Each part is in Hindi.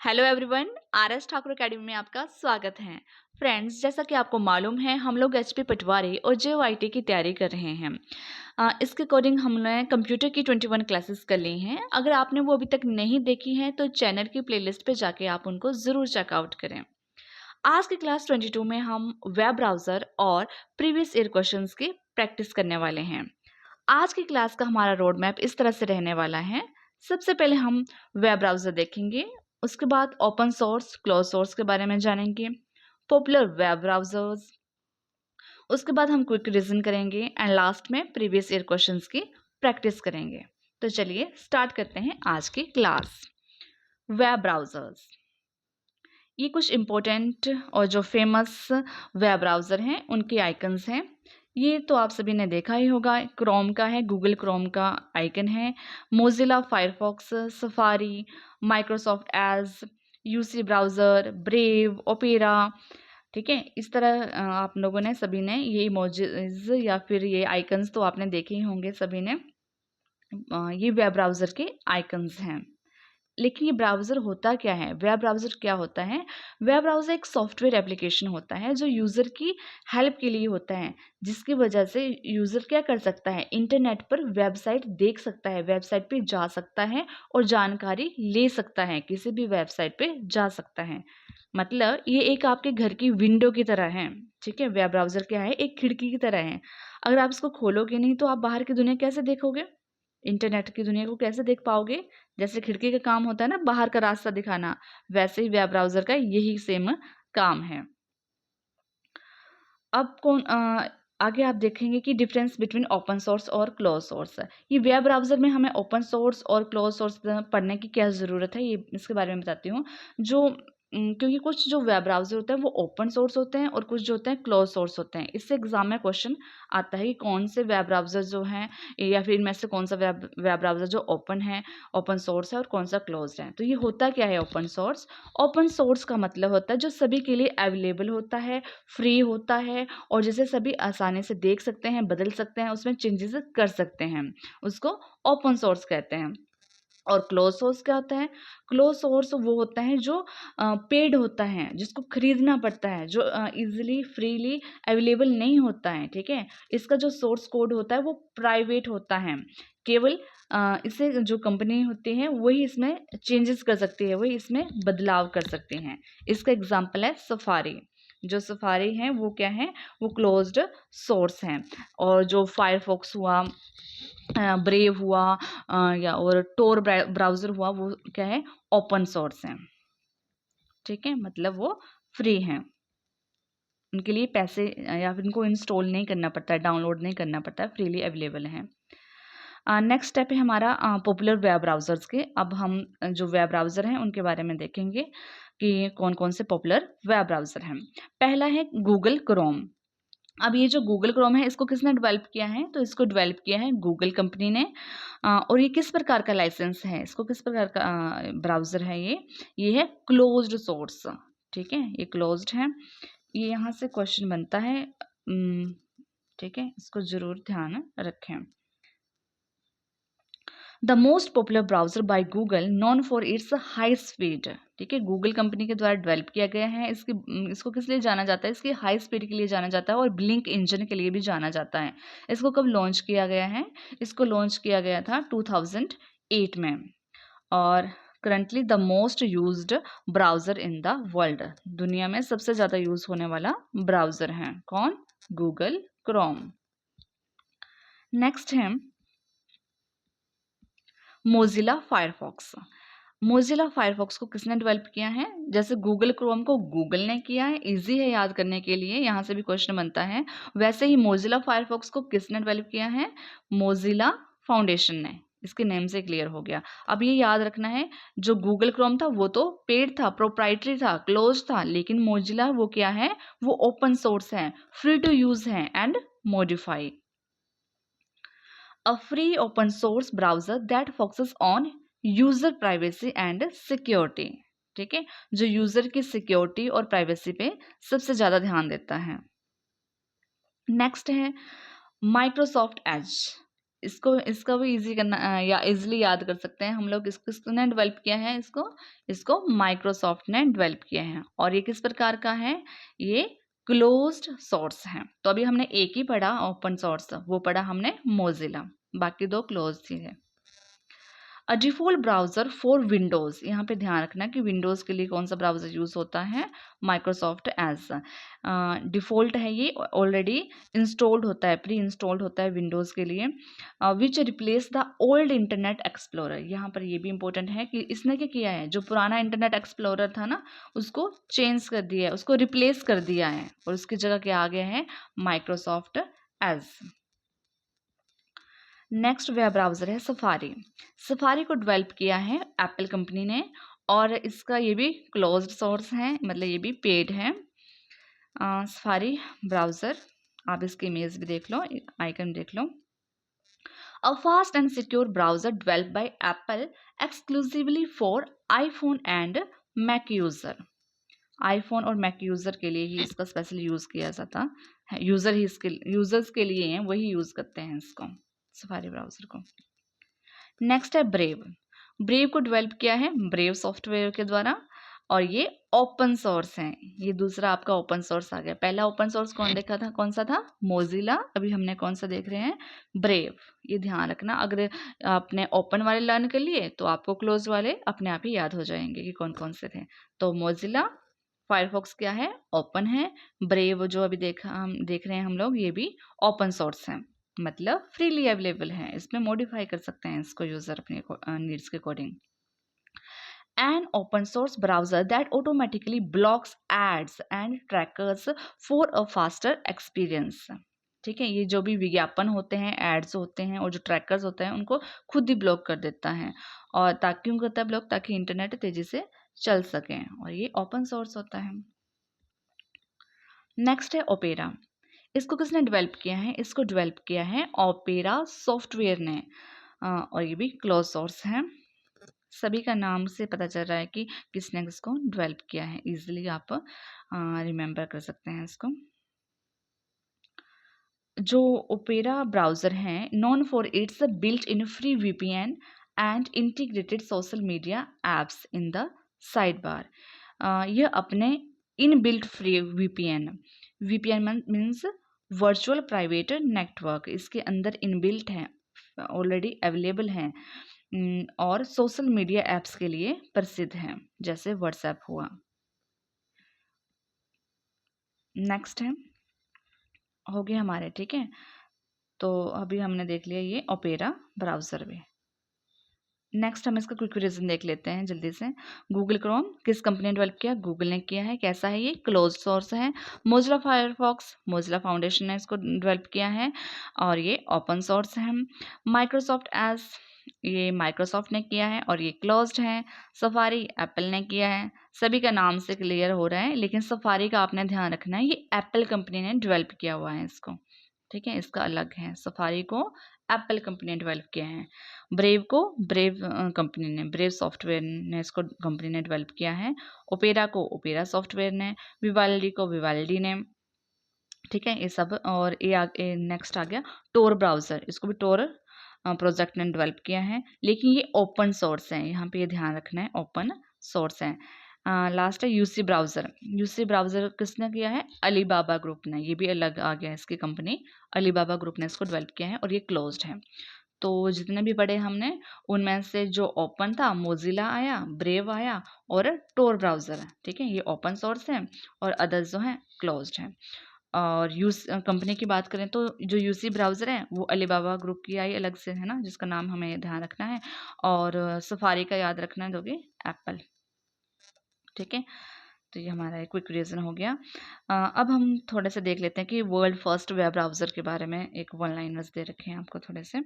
Hello everyone, RS. Thakur academy में आपका स्वागत है। फ्रेंड्स, जैसा कि आपको मालूम है, हम लोग एचपी पटवारी और जेओआईटी की तैयारी कर रहे हैं। इसके अकॉर्डिंग हमने कंप्यूटर की 21 क्लासेस कर ली हैं। अगर आपने वो अभी तक नहीं देखी हैं तो चैनल की प्लेलिस्ट पे जाके आप उनको ज़रूर चेकआउट करें। आज की क्लास 22 में हम वेब ब्राउज़र और प्रीवियस ईयर क्वेश्चंस की प्रैक्टिस करने वाले हैं। आज की क्लास का हमारा रोड मैप इस तरह से रहने वाला है। सबसे पहले हम वेब ब्राउज़र देखेंगे, उसके बाद ओपन सोर्स, क्लोज़ सोर्स के बारे में जानेंगे, पॉपुलर वेब ब्राउज़र्स, उसके बाद हम क्विक रिवीजन करेंगे एंड लास्ट में प्रीवियस ईयर क्वेश्चंस की प्रैक्टिस करेंगे। तो चलिए स्टार्ट करते हैं आज की क्लास। वेब ब्राउज़र्स, ये कुछ इम्पोर्टेंट और जो फेमस वेब ब्राउज़र हैं उनके आइकन्स हैं। ये तो आप सभी ने देखा ही होगा। क्रोम का है, गूगल क्रोम का आइकन है, Mozilla Firefox, safari, Microsoft Edge, UC browser, brave, opera. ठीक है, इस तरह आप लोगों ने सभी ने ये इमोजीज या फिर ये आइकन्स तो आपने देखे ही होंगे सभी ने। ये वेब ब्राउज़र के आइकन्स हैं। लेकिन ये ब्राउज़र होता क्या है? वेब ब्राउज़र क्या होता है? वेब ब्राउज़र एक सॉफ्टवेयर एप्लीकेशन होता है जो यूज़र की हेल्प के लिए होता है, जिसकी वजह से यूज़र क्या कर सकता है? इंटरनेट पर वेबसाइट देख सकता है, वेबसाइट पे जा सकता है और जानकारी ले सकता है, किसी भी वेबसाइट पे जा सकता है। मतलब ये एक आपके घर की विंडो की तरह है, ठीक है? वेब ब्राउज़र क्या है? एक खिड़की की तरह है। अगर आप इसको खोलोगे नहीं तो आप बाहर की दुनिया कैसे देखोगे? इंटरनेट की दुनिया को कैसे देख पाओगे? जैसे खिड़की का काम होता है ना बाहर का रास्ता दिखाना, वैसे ही वेब ब्राउज़र का यही सेम काम है। अब आगे आप देखेंगे कि डिफरेंस बिटवीन ओपन सोर्स और क्लोज़ सोर्स। ये वेब ब्राउज़र में हमें ओपन सोर्स और क्लोज़ सोर्स पढ़ने की क्या ज़रूरत है, ये इसके बारे में बताती हूँ। जो क्योंकि कुछ जो वेब ब्राउज़र होते हैं वो ओपन सोर्स होते हैं और कुछ जो होते हैं क्लोज़ सोर्स होते हैं। इससे एग्ज़ाम में क्वेश्चन आता है कि कौन से वेब ब्राउज़र जो हैं या फिर इनमें से कौन सा वेब वेब ब्राउज़र जो ओपन सोर्स है और कौन सा क्लोज़्ड है। तो ये होता क्या है ओपन सोर्स? ओपन सोर्स का मतलब होता है जो सभी के लिए अवेलेबल होता है, फ्री होता है और जिसे सभी आसानी से देख सकते हैं, बदल सकते हैं, उसमें चेंजेस कर सकते हैं। उसको ओपन सोर्स कहते हैं। और क्लोज़ सोर्स क्या होता है? क्लोज़ सोर्स वो होता है जो पेड होता है, जिसको खरीदना पड़ता है, जो ईज़िली फ्रीली अवेलेबल नहीं होता है, ठीक है? इसका जो सोर्स कोड होता है वो प्राइवेट होता है। केवल इसे जो कंपनी होती है वही इसमें चेंजेस कर सकती है, वही इसमें बदलाव कर सकते हैं। इसका एग्ज़ाम्पल है सफारी। जो सफारी है वो क्या है? वो क्लोज़्ड सोर्स है। और जो फायरफॉक्स हुआ, ब्रेव हुआ या और टोर ब्राउज़र हुआ वो क्या है? ओपन सोर्स है। ठीक है? मतलब वो फ्री हैं। उनके लिए पैसे या फिर उनको इंस्टॉल नहीं करना पड़ता है, डाउनलोड नहीं करना पड़ता है, फ्रीली अवेलेबल हैं। नेक्स्ट स्टेप है हमारा पॉपुलर वेब ब्राउज़र्स के। अब हम जो वेब ब्राउज़र हैं उनके बारे में देखेंगे कि कौन-कौन से पॉपुलर वेब ब्राउज़र हैं। पहला है गूगल क्रोम। अब ये जो गूगल क्रोम है इसको किसने डेवलप किया है? तो इसको डेवलप किया है गूगल कंपनी ने। और ये किस प्रकार का लाइसेंस है? इसको किस प्रकार का ब्राउज़र है ये? ये है क्लोज़्ड सोर्स, ठीक है? ये क्लोज़्ड है। ये यहाँ से क्वेश्चन बनता है, ठीक है? इसको ज़रूर ध्यान रखें। The most popular browser by Google known for its high speed, ठीक है? गूगल कंपनी के द्वारा डेवलप किया गया है। इसको किस लिए जाना जाता है? इसकी हाई स्पीड के लिए जाना जाता है और ब्लिंक इंजन के लिए भी जाना जाता है। इसको कब लॉन्च किया गया है? इसको लॉन्च किया गया था 2008 में। और currently the most used browser in the world, दुनिया में सबसे ज़्यादा यूज़ होने वाला ब्राउज़र है कौन? Google Chrome. नेक्स्ट है मोज़िला फायरफॉक्स। मोज़िला फायरफॉक्स को किसने डेवलप किया है? जैसे गूगल क्रोम को गूगल ने किया है, ईज़ी है याद करने के लिए, यहाँ से भी क्वेश्चन बनता है। वैसे ही मोज़िला फायरफॉक्स को किसने डेवलप किया है? मोज़िला फाउंडेशन ने। इसके नेम से क्लियर हो गया। अब ये याद रखना है, जो गूगल क्रोम था वो तो पेड था, प्रोप्राइटरी था, क्लोज़ था, लेकिन मोज़िला वो क्या है? वो ओपन सोर्स है, फ्री टू यूज़ है and modify. A free open source browser that focuses on user privacy and security, ठीक है? जो यूजर की सिक्योरिटी और प्राइवेसी पे सबसे ज़्यादा ध्यान देता है। नेक्स्ट है माइक्रोसॉफ्ट एज। इसका भी ईज़ी करना या ईज़िली याद कर सकते हैं हम लोग। किसने डेवलप किया है इसको माइक्रोसॉफ्ट ने डेवलप किया है। और ये किस प्रकार का है? ये क्लोज्ड सोर्स है। तो अभी हमने एक ही पढ़ा ओपन सोर्स, वो पढ़ा हमने मोज़िला, बाकी 2 क्लोज्ड ही है। अ डिफ़ॉल्ट ब्राउज़र फॉर विंडोज़, यहाँ पे ध्यान रखना कि विंडोज़ के लिए कौन सा ब्राउज़र यूज़ होता है, माइक्रोसॉफ्ट एज। डिफ़ॉल्ट है ये, ऑलरेडी इंस्टॉल्ड होता है, प्री इंस्टॉल्ड होता है विंडोज़ के लिए। Which replace the old internet explorer, यहाँ पर ये भी इंपॉर्टेंट है कि इसने क्या किया है, जो पुराना इंटरनेट एक्सप्लोरर था ना, उसको चेंज कर दिया है, उसको रिप्लेस कर दिया है, और उसकी जगह क्या आ गया है, Microsoft Edge. Next web browser है सफारी। सफारी को डेवलप किया है एप्पल कंपनी ने, और इसका ये भी क्लोज्ड सोर्स है, मतलब ये भी पेड है। सफारी ब्राउज़र, आप इसकी इमेज भी देख लो, आइकन देख लो। A fast and secure browser developed by Apple exclusively for iPhone and Mac user. IPhone और मैक यूज़र के लिए ही इसका स्पेशली यूज़ किया जाता है। यूज़र्स के लिए हैं, वही यूज़ करते हैं इसको, सफारी ब्राउज़र को। नेक्स्ट है ब्रेव। ब्रेव को डेवलप किया है ब्रेव सॉफ्टवेयर के द्वारा, और ये ओपन सोर्स है। ये दूसरा आपका ओपन सोर्स आ गया। पहला ओपन सोर्स कौन सा था? मोजिला। अभी हमने कौन सा देख रहे हैं? ब्रेव। ये ध्यान रखना, अगर आपने ओपन वाले लर्न कर लिए तो आपको क्लोज वाले अपने आप ही याद हो जाएंगे कि कौन कौन से थे। तो मोजिला, फायरफॉक्स क्या है? ओपन है। ब्रेव जो अभी हम देख रहे हैं हम लोग, ये भी ओपन सोर्स है, मतलब फ्रीली अवेलेबल है। इसमें मॉडिफाई कर सकते हैं इसको यूज़र अपने नीड्स के according. An open source browser that automatically blocks ads and trackers for a faster experience। ठीक है, ये जो भी विज्ञापन होते हैं, एड्स होते हैं और जो ट्रैकर्स होते हैं, उनको खुद ही ब्लॉक कर देता है। और ताकि क्यों करता है ब्लॉक? ताकि इंटरनेट तेजी से चल सके, और ये ओपन सोर्स होता है। नेक्स्ट है ओपेरा। इसको किसने डेवलप किया है? इसको डेवलप किया है ओपेरा सॉफ्टवेयर ने, और ये भी क्लोज सोर्स है। सभी का नाम से पता चल रहा है कि किसने किसको डेवलप किया है। इजीली आप रिमेंबर कर सकते हैं इसको। जो ओपेरा ब्राउज़र है, known for its built in free VPN and integrated social media apps in the side bar. यह अपने in built free VPN means virtual private network, इसके अंदर इनबिल्ट है, ऑलरेडी अवेलेबल है, और सोशल मीडिया ऐप्स के लिए प्रसिद्ध हैं, जैसे व्हाट्सएप हुआ। नेक्स्ट है, हो गया हमारे, ठीक है। तो अभी हमने देख लिया ये ओपेरा ब्राउज़र भी। नेक्स्ट हम इसका क्विक रिविजन देख लेते हैं जल्दी से। गूगल क्रोम किस कंपनी ने डेवलप किया? गूगल ने किया है। कैसा है ये? क्लोज सोर्स है। मोजिला फायरफॉक्स मोजिला फाउंडेशन ने इसको डेवलप किया है, और ये ओपन सोर्स है। माइक्रोसॉफ्ट एज, ये माइक्रोसॉफ्ट ने किया है और ये क्लोज्ड है। सफारी एप्पल ने किया है। सभी का नाम से क्लियर हो रहा है, लेकिन सफारी का आपने ध्यान रखना है, ये एप्पल कंपनी ने डेवलप किया हुआ है इसको, ठीक है, इसका अलग है। सफारी को एप्पल कंपनी ने डेवलप किया है। ब्रेव को ब्रेव कंपनी ने, ब्रेव सॉफ्टवेयर ने इसको कंपनी ने डेवलप किया है। ओपेरा को ओपेरा सॉफ्टवेयर ने, विवाल्डी को विवाल्डी ने, ठीक है, ये सब। और ये नेक्स्ट आ गया टोर ब्राउज़र, इसको भी टोर प्रोजेक्ट ने डेवलप किया है, लेकिन ये ओपन सोर्स है, यहाँ पे ये ध्यान रखना है, ओपन सोर्स है। लास्ट है यूसी ब्राउज़र। यूसी ब्राउज़र किसने किया है? अलीबाबा ग्रुप ने, ये भी अलग आ गया इसकी कंपनी, अलीबाबा ग्रुप ने इसको डेवलप किया है, और ये क्लोज्ड है। तो जितने भी पढ़े हमने, उनमें से जो ओपन था, मोजिला आया, ब्रेव आया, और टोर ब्राउज़र है, ठीक है, ये ओपन सोर्स है, और अदर्स जो है क्लोज्ड है। और कंपनी की बात करें तो जो यूसी ब्राउज़र है वो अलीबाबा ग्रुप की आई अलग से है ना, जिसका नाम हमें ध्यान रखना है, और सफारी का याद रखना है, जो कि एप्पल, ठीक है। तो ये हमारा एक क्विक रिवीजन हो गया। अब हम थोड़े से देख लेते हैं कि वर्ल्ड फर्स्ट वेब ब्राउज़र के बारे में, एक वन लाइनर्स दे रखे हैं आपको थोड़े से।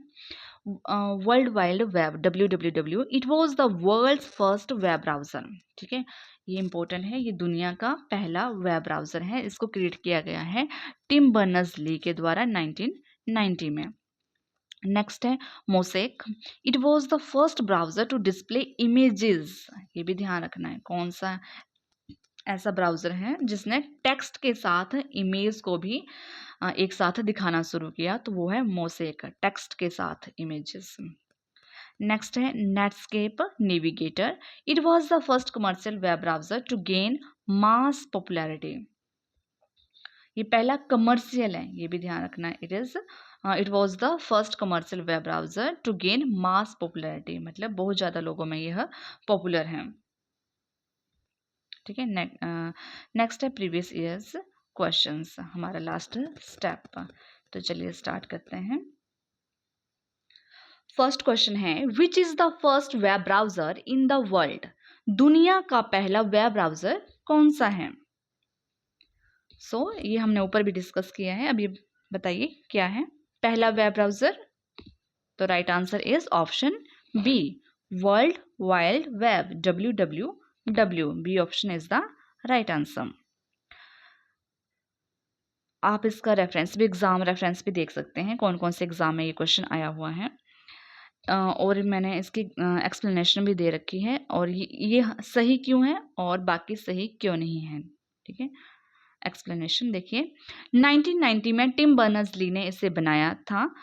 World wide web WWW, it was the world's first web browser, ठीक है, ये इंपॉर्टेंट है, ये दुनिया का पहला वेब ब्राउज़र है। इसको क्रिएट किया गया है टिम बर्नर्स-ली के द्वारा 1990 में। नेक्स्ट है Mosaic, it was the first browser to display images, ये भी ध्यान रखना है, कौन सा ऐसा ब्राउज़र है जिसने टेक्स्ट के साथ इमेज को भी एक साथ दिखाना शुरू किया, तो वो है मोसेक, टेक्स्ट के साथ इमेजेस। नेक्स्ट है Netscape Navigator. It was the first commercial web browser to gain mass popularity. ये पहला कमर्शियल है, ये भी ध्यान रखना है। It was the first commercial web browser to gain mass popularity, मतलब बहुत ज़्यादा लोगों में यह पॉपुलर है। ठीक है। नेक्स्ट है प्रीवियस ईयर्स क्वेश्चंस, हमारा लास्ट स्टेप। तो चलिए स्टार्ट करते हैं। फर्स्ट क्वेश्चन है which is the first web browser in the world. दुनिया का पहला वेब ब्राउजर कौन सा है? ये हमने ऊपर भी डिस्कस किया है। अब ये बताइए क्या है पहला वेब ब्राउजर। तो right answer is option B, world wide web, WWW। B option is the right answer. आप इसका रेफरेंस भी, एग्जाम रेफरेंस भी देख सकते हैं, कौन कौन से एग्जाम में ये क्वेश्चन आया हुआ है। और मैंने इसकी एक्सप्लेनेशन भी दे रखी है, और ये सही क्यों है और बाकी सही क्यों नहीं है। ठीक है, एक्सप्लेनेशन देखिए। 1990 में टिम बर्नर्स-ली ने इसे बनाया था।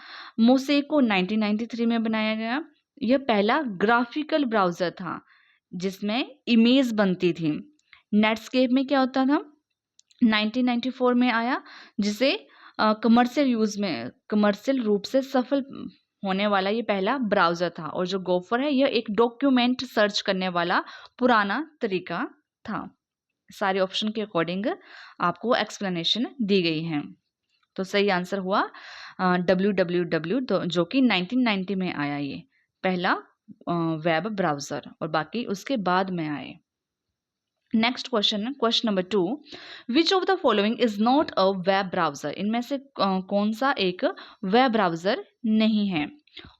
मोसेको 1993 में बनाया गया। यह पहला ग्राफिकल ब्राउजर था जिसमें इमेज बनती थी। नेटस्केप में क्या होता था, 1994 में आया, जिसे कमर्शियल रूप से सफल होने वाला ये पहला ब्राउजर था। और जो गोफर है यह एक डॉक्यूमेंट सर्च करने वाला पुराना तरीका था। सारे ऑप्शन के अकॉर्डिंग आपको एक्सप्लेनेशन दी गई है। तो सही आंसर हुआ WWW, जो कि 1990 में आया ये पहला वेब ब्राउजर, और बाकी उसके बाद में आए। Next question number 2, which of the following is not a web browser. इनमें से कौन सा एक वेब ब्राउजर नहीं है?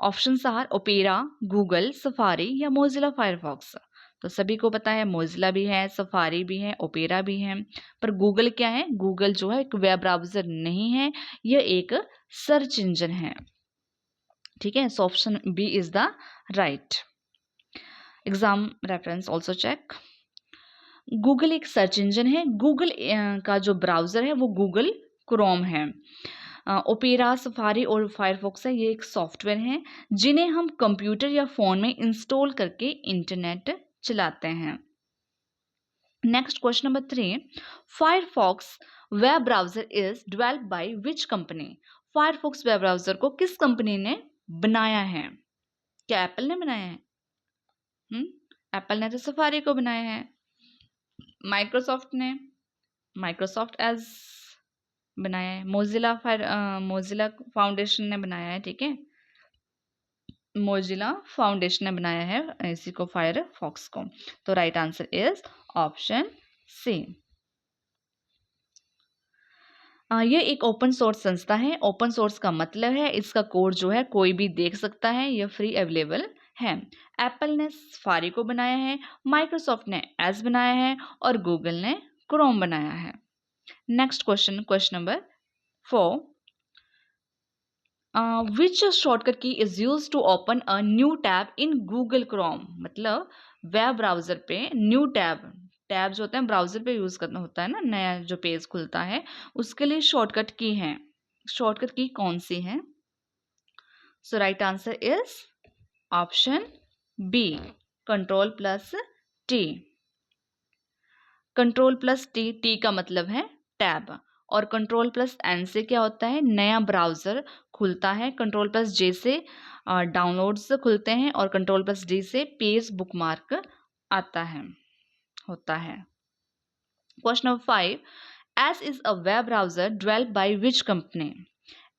Options are Opera, Google, Safari या मोजिला फायरफॉक्स। तो सभी को पता है मोजिला भी है, सफारी भी है, ओपेरा भी है, पर गूगल क्या है? गूगल जो है एक वेब ब्राउजर नहीं है, यह एक सर्च इंजन है। ठीक है, so option B is the right. Exam reference also check. Google एक सर्च इंजन है। गूगल का जो ब्राउज़र है वो गूगल क्रोम है। ओपेरा, सफारी और फायरफॉक्स है, ये एक सॉफ्टवेयर हैं जिन्हें हम कंप्यूटर या फ़ोन में इंस्टॉल करके इंटरनेट चलाते हैं। Next question number 3, Firefox web browser is developed by which company. Firefox web browser को किस कंपनी ने बनाया है? क्या एप्पल ने बनाया है? एप्पल ने तो सफारी को बनाया है। माइक्रोसॉफ्ट एज बनाया है। मोजिला फाउंडेशन ने बनाया है। ठीक है, मोजिला फाउंडेशन ने बनाया है इसी को, फायरफॉक्स को। तो right answer is option C. ये एक ओपन सोर्स संस्था है। ओपन सोर्स का मतलब है इसका कोड जो है कोई भी देख सकता है, यह फ्री अवेलेबल है। एप्पल ने सफारी को बनाया है, माइक्रोसॉफ्ट ने एज बनाया है और गूगल ने क्रोम बनाया है। Next question number 4, which shortcut key is use to open a new tab in Google Chrome. मतलब वेब ब्राउजर पे न्यू टैब जो होते हैं ब्राउजर पे यूज करना होता है ना, नया जो पेज खुलता है उसके लिए शॉर्टकट की है। शॉर्टकट की कौन सी है? So right answer is option B, Ctrl+T। Ctrl+T, T का मतलब है टैब, और Ctrl+N से क्या होता है? नया ब्राउजर खुलता है। Ctrl+J से डाउनलोड्स खुलते हैं, और Ctrl+D से पेज बुकमार्क होता है। Question number 5, Edge is a web browser developed by which company.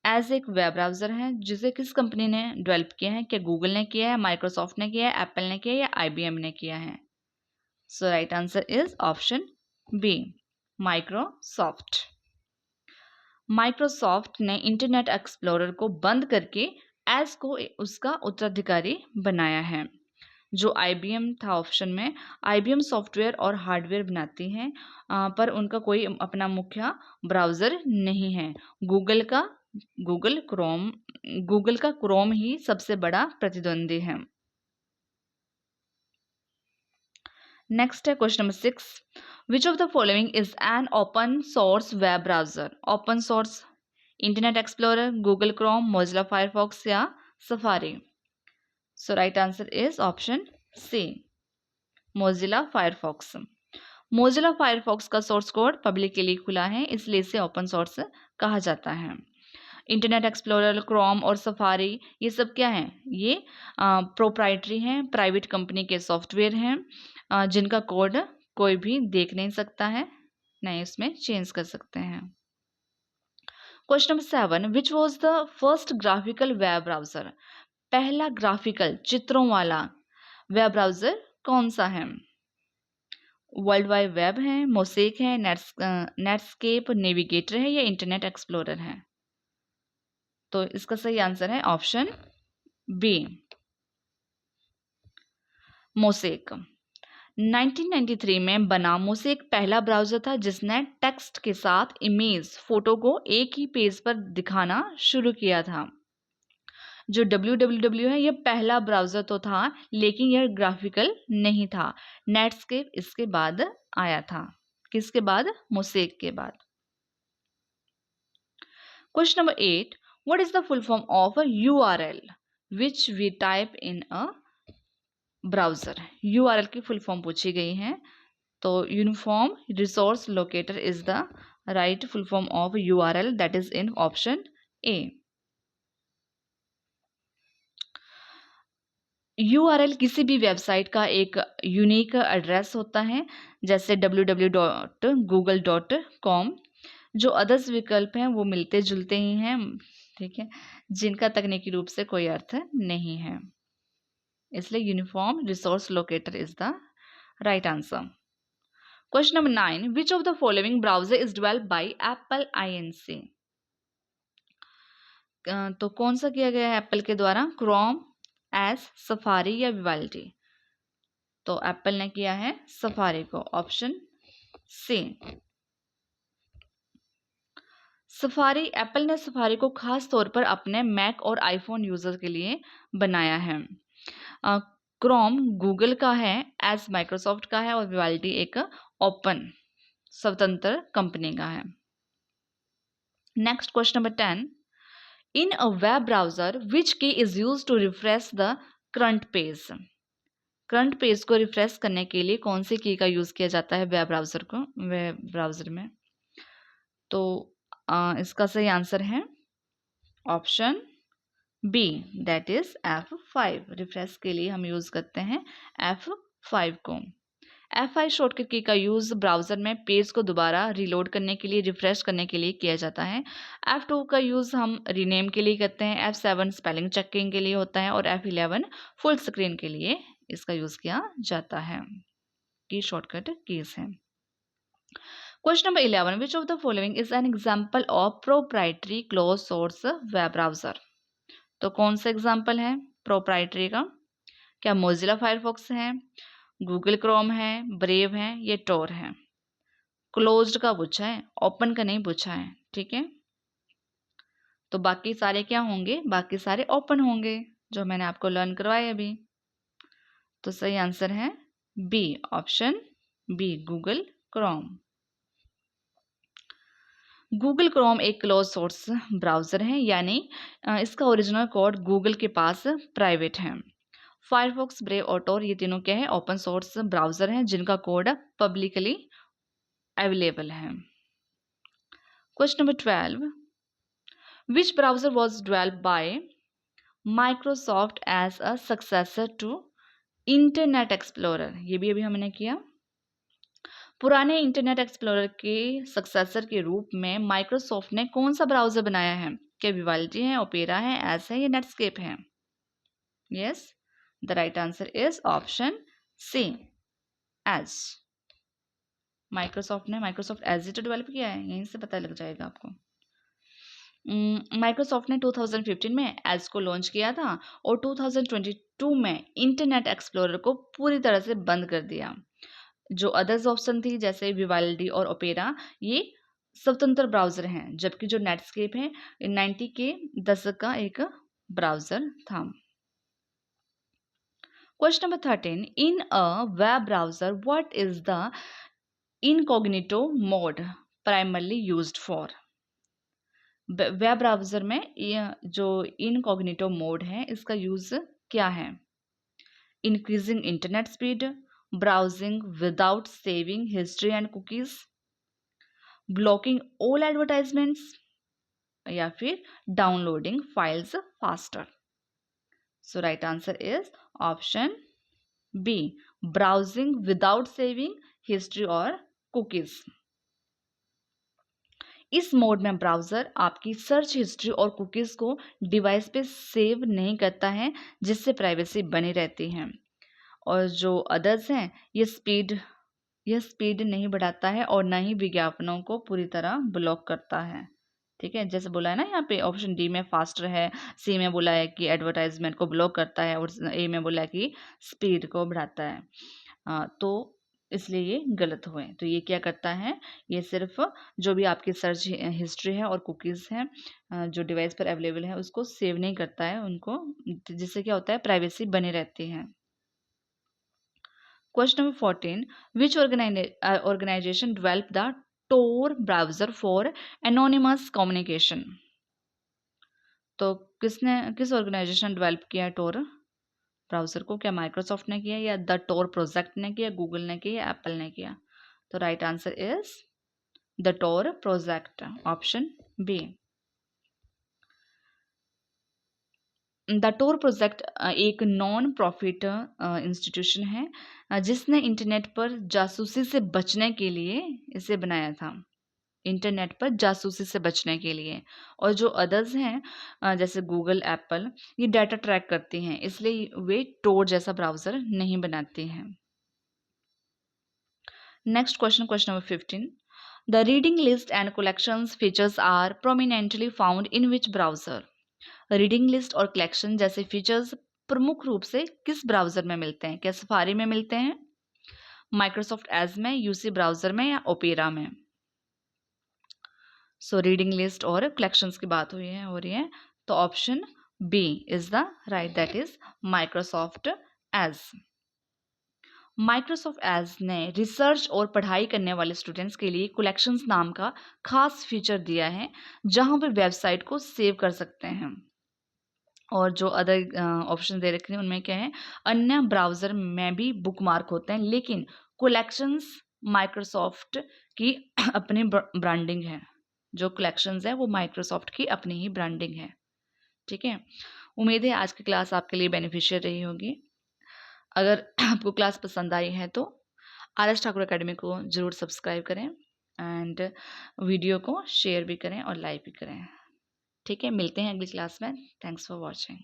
Edge एक वेब ब्राउजर है जिसे किस कंपनी ने डेवलप किया है? क्या गूगल ने किया है, माइक्रोसॉफ्ट ने किया है, एप्पल ने किया है या IBM ने किया है? So right answer is option B, Microsoft. Microsoft ने इंटरनेट एक्सप्लोरर को बंद करके एज को उसका उत्तराधिकारी बनाया है। जो IBM था ऑप्शन में, IBM सॉफ्टवेयर और हार्डवेयर बनाती है, पर उनका कोई अपना मुख्य ब्राउज़र नहीं है। गूगल का क्रोम ही सबसे बड़ा प्रतिद्वंदी है। नेक्स्ट है question number 6, which of the following is an open source web browser. Open source internet explorer, Google Chrome, Mozilla Firefox या Safari? So right answer is option C, Mozilla Firefox. Mozilla Firefox का सोर्स कोड पब्लिक के लिए खुला है, इसलिए इसे ओपन सोर्स कहा जाता है। इंटरनेट एक्सप्लोरर, क्रोम और सफारी ये सब क्या हैं? ये प्रोप्राइटरी हैं, प्राइवेट कंपनी के सॉफ्टवेयर हैं, जिनका कोड कोई भी देख नहीं सकता है, नहीं इसमें चेंज कर सकते हैं। Question number 7, which was the first graphical web browser? पहला ग्राफिकल चित्रों वाला वेब ब्राउजर कौन सा है? वर्ल्ड वाइड वेब है, मोसेक है, नेटस्केप नेविगेटर है या इंटरनेट एक्सप्लोरर है? तो इसका सही आंसर है ऑप्शन बी, मोसेक। 1993 में बना मोसेक पहला ब्राउज़र था जिसने टेक्स्ट के साथ इमेज, फोटो को एक ही पेज पर दिखाना शुरू किया था। जो www है, यह पहला ब्राउज़र तो था, लेकिन यह ग्राफिकल नहीं था। नेटस्केप इसके बाद आया था। किसके बाद? मोसेक के बाद। Question number 8, what is the full form of URL which we type in a browser? URL की फुल फॉर्म पूछी गई है, तो uniform resource locator is the right full form of URL, that is in option A. URL किसी भी वेबसाइट का एक यूनिक एड्रेस होता है, जैसे www.google.com। जो अदर्स विकल्प हैं वो मिलते जुलते ही हैं, ठीक है, जिनका तकनीकी रूप से कोई अर्थ नहीं है, इसलिए uniform resource locator is the right answer. Question number 9, which of the following browser is developed by Apple INC? तो कौन सा किया गया है एप्पल के द्वारा? क्रोम, एस, सफारी या विवाल्डी? तो एप्पल ने किया है सफारी को, ऑप्शन सी। सफारी, एप्पल ने सफारी को खास तौर पर अपने मैक और आईफोन यूजर के लिए बनाया है। क्रोम गूगल का है, एस माइक्रोसॉफ्ट का है और विवाल्डी एक ओपन स्वतंत्र कंपनी का है। Next question number 10, in a web browser which key is use to refresh the current page? Current page को रिफ्रेश करने के लिए कौन सी की का यूज किया जाता है वेब ब्राउजर में? तो इसका सही आंसर है option B, that is F5। Refresh के लिए हम यूज करते हैं F5 को। F5 शॉर्टकट की का यूज ब्राउजर में पेज को दोबारा रीलोड करने के लिए, रिफ्रेश करने के लिए किया जाता है। F2 का यूज हम रीनेम के लिए करते हैं, F7 स्पेलिंग चेकिंग के लिए होता है और F11 फुल स्क्रीन के लिए इसका यूज किया जाता है। की शॉर्टकट कीज है। Question number 11, which of the following is an example of proprietary close source web browser? तो कौन सा एग्जांपल है प्रोप्राइटरी का? क्या मोजिला फायरफॉक्स है, गूगल क्रोम है, ब्रेव है, ये टोर है? क्लोज्ड का पूछा है, ओपन का नहीं पूछा है, ठीक है। तो बाकी सारे क्या होंगे? बाकी सारे ओपन होंगे, जो मैंने आपको लर्न करवाया अभी। तो सही आंसर है B, option B, Google Chrome. Google Chrome एक क्लोज सोर्स ब्राउजर है, यानी इसका ओरिजिनल कोड गूगल के पास प्राइवेट है। फायरफॉक्स, ब्रेव और टोर ये तीनों क्या है? ओपन सोर्स ब्राउजर हैं, जिनका कोड पब्लिकली अवेलेबल है। Question number 12, which browser was developed by Microsoft as a successor to Internet Explorer? ये भी अभी हमने किया। पुराने इंटरनेट एक्सप्लोरर के सक्सेसर के रूप में माइक्रोसॉफ्ट ने कौन सा ब्राउजर बनाया है? क्या विवाल्डी है, ओपेरा है, एस है या नेटस्केप है? Yes, the right answer is option C, Edge. Microsoft Edge ही तो डेवलप किया है, यहीं से पता लग जाएगा आपको। माइक्रोसॉफ्ट ने 2015 में एज को लॉन्च किया था और 2022 में इंटरनेट एक्सप्लोरर को पूरी तरह से बंद कर दिया। जो अदर्स ऑप्शन थी जैसे विवाल्डी और ओपेरा, ये स्वतंत्र ब्राउजर हैं, जबकि जो नेटस्केप है 90 के दशक का एक ब्राउजर था। Question number 13, in a web browser what is the incognito mode primarily used for? Web browser में जो इनकॉग्निटो मोड है इसका यूज़ क्या है? Increasing internet speed, browsing without saving history and cookies, blocking all advertisements या फिर downloading files faster. So right answer is option B, browsing without saving history और कुकीज। इस मोड में ब्राउज़र आपकी सर्च हिस्ट्री और कुकीज़ को डिवाइस पे सेव नहीं करता है, जिससे प्राइवेसी बनी रहती है। और जो अदर्स हैं यह स्पीड नहीं बढ़ाता है और ना ही विज्ञापनों को पूरी तरह ब्लॉक करता है। ठीक है, जैसे बोला है ना यहाँ पे ऑप्शन डी में फास्टर है, सी में बोला है कि एडवर्टाइजमेंट को ब्लॉक करता है और ए में बोला है कि स्पीड को बढ़ाता है। तो इसलिए ये गलत हुए। तो ये क्या करता है, ये सिर्फ जो भी आपकी सर्च हिस्ट्री है और कुकीज़ हैं जो डिवाइस पर अवेलेबल है उसको सेव नहीं करता है उनको, जिससे क्या होता है प्राइवेसी बनी रहती है। Question number 14. Which organization developed the Tor browser for anonymous communication? तो किस ऑर्गेनाइजेशन डेवलप किया है टोर ब्राउज़र को? क्या माइक्रोसॉफ्ट ने किया या द टोर प्रोजेक्ट ने किया, गूगल ने किया या एप्पल ने किया? तो right answer is the Tor project, option B. The Tor project एक नॉन प्रॉफिट इंस्टीट्यूशन है जिसने इंटरनेट पर जासूसी से बचने के लिए इसे बनाया था। इंटरनेट पर जासूसी से बचने के लिए। और जो अदर्स हैं जैसे गूगल, एप्पल, ये डाटा ट्रैक करती हैं, इसलिए वे टोर जैसा ब्राउज़र नहीं बनाती हैं। Next question number 15. The reading list and collections features are prominently found in which browser? Reading list और कलेक्शन जैसे फीचर्स प्रमुख रूप से किस ब्राउज़र में मिलते हैं? क्या सफारी में मिलते हैं, माइक्रोसॉफ्ट एज में, यूसी ब्राउज़र में या ओपेरा में? सो रीडिंग लिस्ट और कलेक्शंस की बात हो रही है, तो option B is the right, that is Microsoft Edge. Microsoft Edge ने रिसर्च और पढ़ाई करने वाले स्टूडेंट्स के लिए कलेक्शंस नाम का खास फीचर दिया है, जहां वे वेबसाइट को सेव कर सकते हैं। और जो अदर ऑप्शन दे रखे हैं उनमें क्या है, अन्य ब्राउज़र में भी बुकमार्क होते हैं, लेकिन कलेक्शंस माइक्रोसॉफ्ट की अपनी ब्रांडिंग है। जो कलेक्शंस है वो माइक्रोसॉफ्ट की अपनी ही ब्रांडिंग है। ठीक है, उम्मीद है आज की क्लास आपके लिए बेनिफिशियल रही होगी। अगर आपको क्लास पसंद आई है तो RS ठाकुर अकेडमी को ज़रूर सब्सक्राइब करें एंड वीडियो को शेयर भी करें और लाइक भी करें। ठीक है, मिलते हैं अगली क्लास में। Thanks for watching.